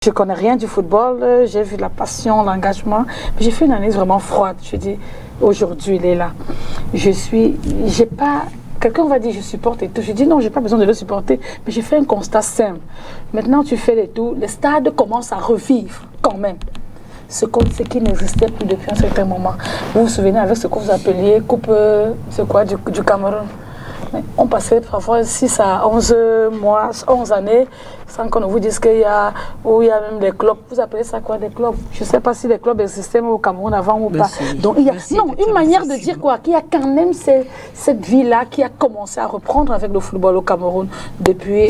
Je ne connais rien du football, j'ai vu la passion, l'engagement, mais j'ai fait une analyse vraiment froide. Je dis, aujourd'hui, il est là. J'ai pas, quelqu'un va dire, je supporte et tout. Je dis, non, je n'ai pas besoin de le supporter, mais j'ai fait un constat simple. Maintenant, tu fais les tours, les stades commencent à revivre quand même. Ce qui n'existait plus depuis un certain moment. Vous vous souvenez avec ce que vous appeliez Coupe, c'est quoi, du Cameroun? On passait parfois 6 à 11 mois, 11 années, sans qu'on vous dise qu'il y a même des clubs. Vous appelez ça quoi, des clubs? Je ne sais pas si les clubs existaient au Cameroun avant ou pas. Donc il y a une manière de dire quoi, qu'il y a quand même cette vie-là qui a commencé à reprendre avec le football au Cameroun depuis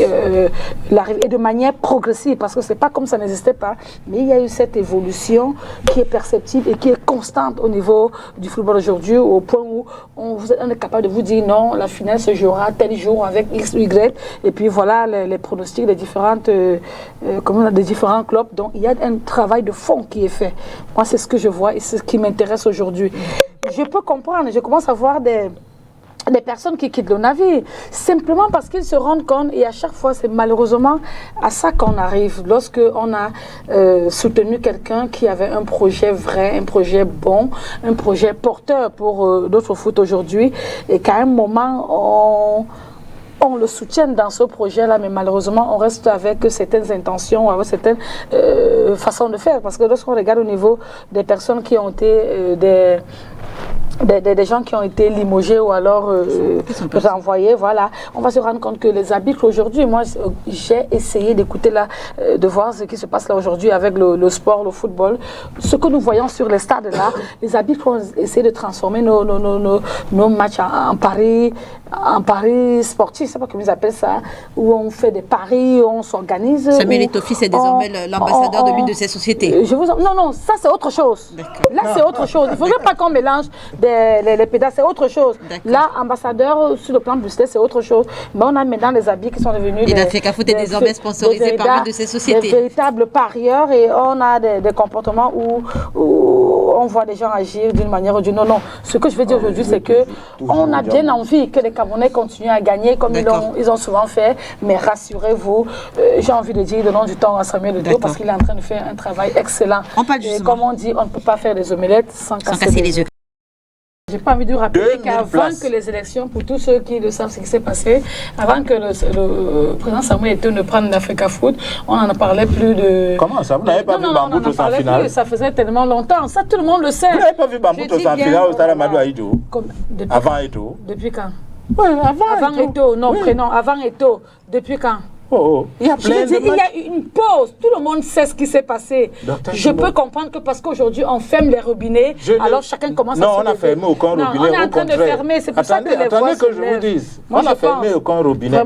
l'arrivée, et de manière progressive, parce que ce n'est pas comme ça n'existait pas, mais il y a eu cette évolution qui est perceptible et qui est constante au niveau du football aujourd'hui, au point où on est capable de vous dire non, la finale se jouera tel jour avec X ou Y, et puis voilà les pronostics des différents clubs. Donc il y a un travail de fond qui est fait. Moi, c'est ce que je vois et c'est ce qui m'intéresse aujourd'hui. Je peux comprendre, je commence à voir des personnes qui quittent le navire, simplement parce qu'ils se rendent compte, et à chaque fois, c'est malheureusement à ça qu'on arrive, lorsque on a soutenu quelqu'un qui avait un projet vrai, un projet bon, un projet porteur pour notre foot aujourd'hui, et qu'à un moment, on le soutient dans ce projet-là, mais malheureusement, on reste avec certaines intentions, avec certaines façons de faire, parce que lorsqu'on regarde au niveau des personnes qui ont été des gens qui ont été limogés ou alors renvoyés, voilà, on va se rendre compte que les arbitres aujourd'hui, moi j'ai essayé d'écouter là, de voir ce qui se passe là aujourd'hui avec le sport, le football, ce que nous voyons sur les stades là, les arbitres ont essayé de transformer nos matchs en paris sportifs, je sais pas comment ils appellent ça, où on fait des paris, on s'organise. Samuel Etofi, c'est désormais l'ambassadeur de l'une de ces sociétés. Non, ça c'est autre chose. Là c'est autre chose. Il ne faudrait pas qu'on mélange les pédales, c'est autre chose. Là, ambassadeur sur le plan publicitaire, c'est autre chose. Mais on a maintenant les habits qui sont devenus. Et l'Africa Foot est désormais sponsorisé par l'une de ces sociétés. Des véritables parieurs, et on a des comportements où on voit des gens agir d'une manière ou d'une autre. Non, ce que je veux dire aujourd'hui, c'est que on a bien envie que les Camerounais continuent à gagner comme ils ont souvent fait. Mais rassurez-vous, j'ai envie de dire, donnons du temps à Samuel Etofi parce qu'il est en train de faire un travail excellent. Et comme on dit, on ne peut pas faire des omelettes sans casser les œufs. J'ai pas envie de rappeler qu'avant que les élections, pour tous ceux qui le savent ce qui s'est passé, avant que le président Samuel Etofi ne prenne l'Africa Foot, on n'en parlait plus de... Comment ça? Vous n'avez pas vu Bamboutos en finale? Ça faisait tellement longtemps, ça tout le monde le sait. Vous n'avez pas vu Bamboutos en finale au Stade Amadou Ahidjo? Avant Etofi? Depuis quand? Oui, avant Etofi, non, prénom, avant Etofi, depuis quand? Il y a plein de il y a une pause. Tout le monde sait ce qui s'est passé. Je peux comprendre que parce qu'aujourd'hui on ferme les robinets, alors chacun commence à se... Non, on n'a fermé aucun robinet. On est en train de fermer. C'est pour ça que les voix se lèvent. Attendez que je vous dise. On n'a fermé aucun robinet.